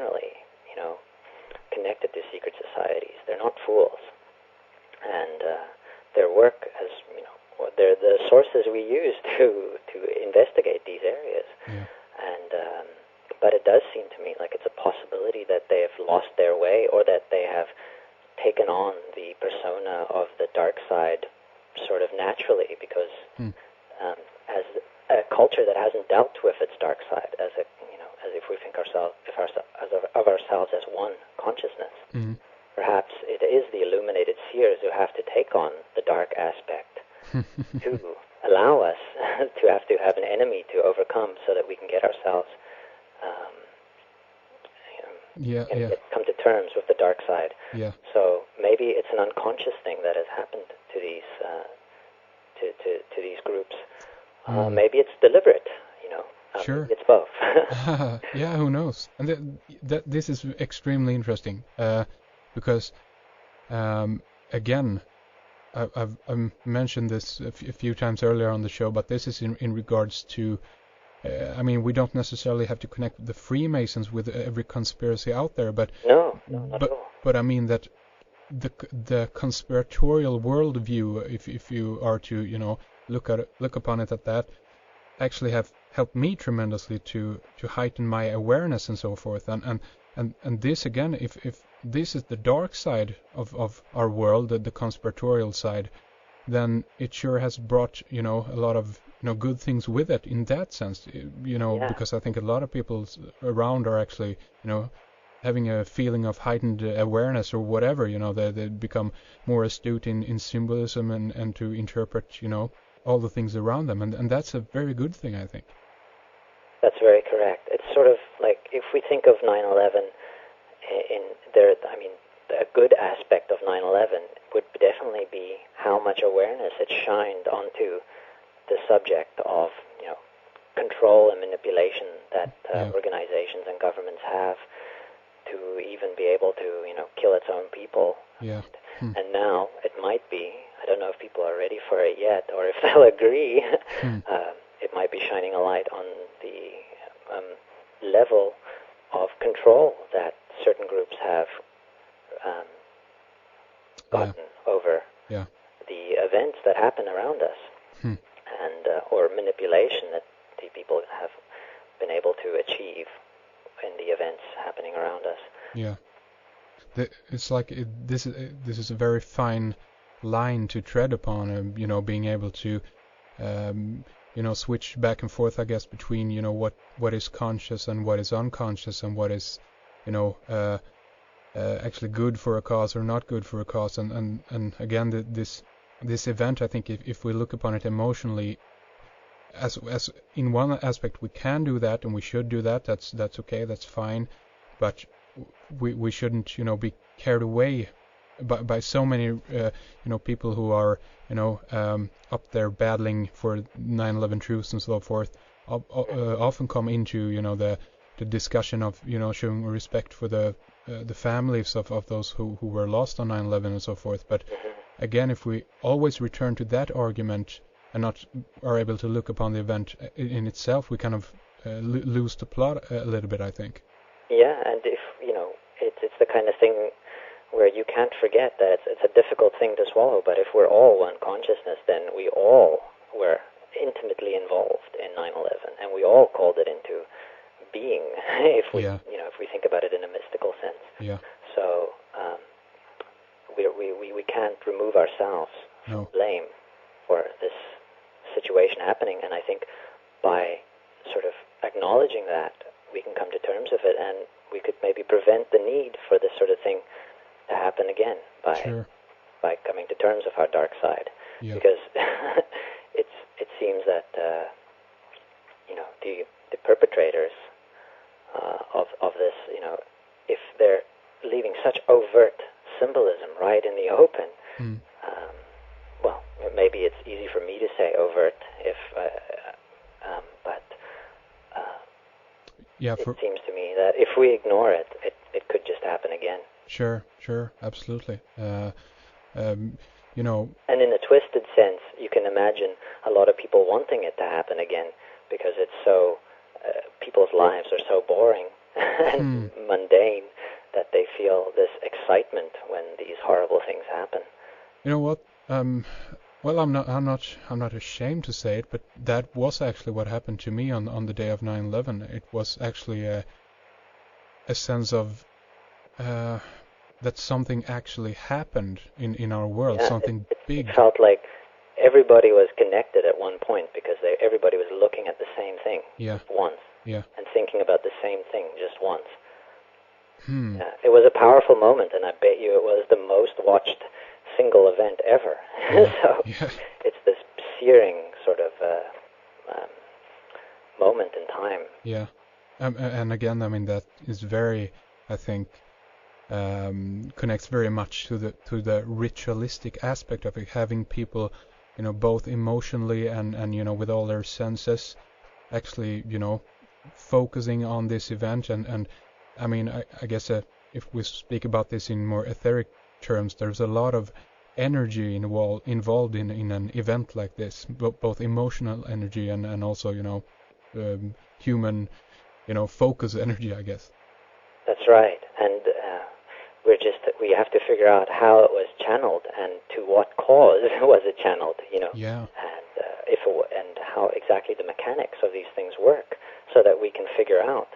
generally, connected to secret societies. They're not fools, and their work they're the sources we use to investigate these areas. Yeah. And but it does seem to me like it's a possibility that they have lost their way, or that they have taken on the persona of the dark side sort of naturally, because as a culture that hasn't dealt with its dark side, as if we think of ourselves as one consciousness, perhaps it is the illuminated seers who have to take on the dark aspect to allow us to have an enemy to overcome, so that we can get ourselves come to terms with the dark side. Yeah. So maybe it's an unconscious thing that has happened to these to these groups. Maybe it's deliberate. Sure. It's both. Yeah, who knows? And this is extremely interesting because again, I've mentioned this a few times earlier on the show, but this is in regards to. We don't necessarily have to connect the Freemasons with every conspiracy out there, but no, not at all. But I mean that the conspiratorial worldview, if you are to look upon it at that, actually have helped me tremendously to heighten my awareness and so forth. And this again, if this is the dark side of our world, the conspiratorial side, then it sure has brought a lot of good things with it in that sense, because I think a lot of people around are actually having a feeling of heightened awareness or whatever, they become more astute in symbolism and to interpret all the things around them, and that's a very good thing, I think. That's very correct. It's sort of like, if we think of 9/11 a good aspect of 9/11 would definitely be how much awareness it shined onto the subject of control and manipulation that organizations and governments have to even be able to kill its own people. Yeah. And now it might be, I don't know if people are ready for it yet, or if they'll agree, it might be shining a light on the level of control that certain groups have gotten over the events that happen around us, and or manipulation that the people have been able to achieve in the events happening around us. Yeah, it's like this is a very fine line to tread upon. Being able to switch back and forth, I guess, between what is conscious and what is unconscious, and what is actually good for a cause or not good for a cause. And again, this event, I think, if we look upon it emotionally, as in one aspect we can do that and we should do that. That's okay. That's fine. But we shouldn't be carried away by so many people who are up there battling for 9/11 truths and so forth. Often come into the discussion of showing respect for the families of those who were lost on 9/11 and so forth. But again, if we always return to that argument and not are able to look upon the event in itself, we kind of lose the plot a little bit, I think. Yeah, and if it's the kind of thing where you can't forget that it's a difficult thing to swallow. But if we're all one consciousness, then we all were intimately involved in 9/11, and we all called it into being. If we if we think about it in a mystical sense. Yeah. So we can't remove ourselves from blame for this situation happening, and I think by sort of acknowledging that, we can come to terms with it, and we could maybe prevent the need for this sort of thing to happen again by coming to terms with our dark side. Yeah. Because it seems that the perpetrators of this, if they're leaving such overt symbolism right in the open, well, maybe it's easy for me to say overt, but it seems to me that if we ignore it, it could just happen again. Sure, absolutely. And in a twisted sense, you can imagine a lot of people wanting it to happen again, because it's so, people's lives are so boring and mundane that they feel this excitement when these horrible things happen. You know what? Well, I'm not ashamed to say it, but that was actually what happened to me on the day of 9/11. It was actually a sense of that something actually happened in our world, Yeah, something big. It felt like everybody was connected at one point because everybody was looking at the same thing once and thinking about the same thing just once. Yeah, it was a powerful moment, and I bet you it was the most watched single event ever. So it's this searing sort of moment in time. Yeah, and again, I mean, that is very, I think, connects very much to the ritualistic aspect of it, having people, you know, both emotionally and you know, with all their senses, actually, you know, focusing on this event. And I mean, I guess if we speak about this in more etheric terms, there's a lot of energy involved in an event like this, both emotional energy and also, you know, human, you know, focus energy, I guess. That's right, and we have to figure out how it was channeled and to what cause was it channeled, you know, and how exactly the mechanics of these things work, so that we can figure out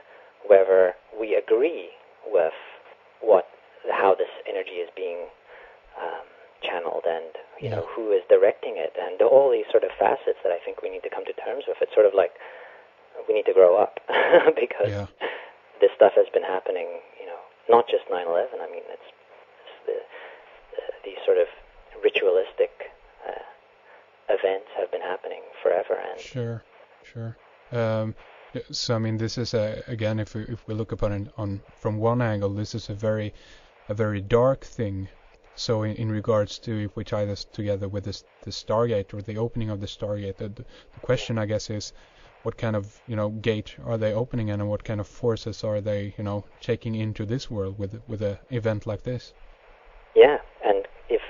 whether we agree with how this energy is being channeled, and you know, who is directing it, and all these sort of facets that I think we need to come to terms with. It's sort of like we need to grow up because this stuff has been happening, you know, not just 9/11. I mean, it's these sort of ritualistic events have been happening forever. And sure. So I mean, this is again, if we look upon it from one angle, this is a very dark thing. So in regards to, if we tie this together with the Stargate, or the opening of the Stargate, the question, I guess, is what kind of, you know, gate are they opening, and what kind of forces are they, you know, taking into this world with an event like this? Yeah, and if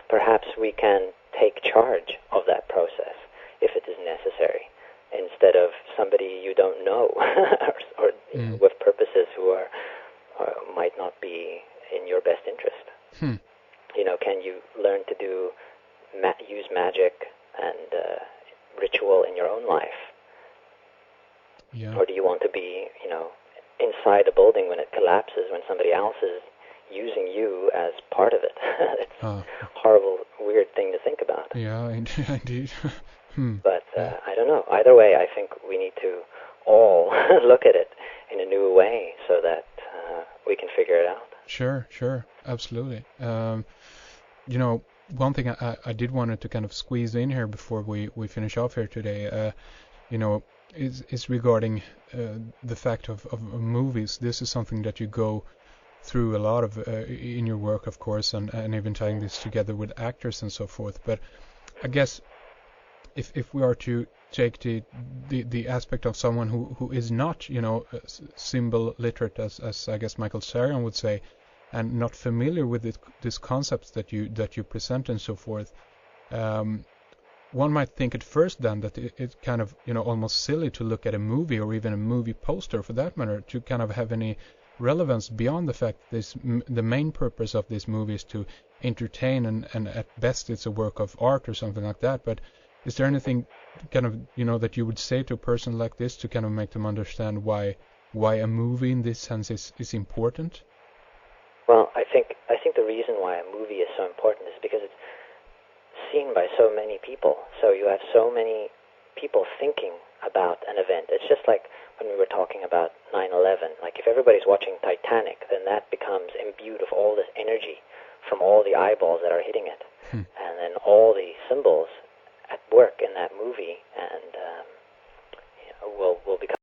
perhaps we can take charge of that process, if it is necessary, instead of somebody you don't know or with purposes who are might not be in your best interest. You know, can you learn to use magic and ritual in your own life? Or do you want to be, you know, inside a building when it collapses, when somebody else is using you as part of it? It's a horrible, weird thing to think about. Yeah, indeed. But I don't know. Either way, I think we need to all look at it in a new way so that we can figure it out. Sure, absolutely. You know, one thing I did want to kind of squeeze in here before we finish off here today, you know, is regarding the fact of movies. This is something that you go through a lot of in your work, of course, and even tying this together with actors and so forth. But I guess if we are to take the aspect of someone who is not, you know, symbol literate, as I guess Michael Sarian would say, and not familiar with these concepts that you present and so forth, one might think at first then that it's kind of, you know, almost silly to look at a movie, or even a movie poster for that matter, to kind of have any relevance beyond the fact that the main purpose of this movie is to entertain, and at best it's a work of art or something like that. But is there anything kind of, you know, that you would say to a person like this to kind of make them understand why a movie in this sense is important? Well, I think the reason why a movie is so important is because it's seen by so many people. So you have so many people thinking about an event. It's just like when we were talking about 9/11. Like, if everybody's watching Titanic, then that becomes imbued with all this energy from all the eyeballs that are hitting it, and then all the symbols at work in that movie, and you know, will become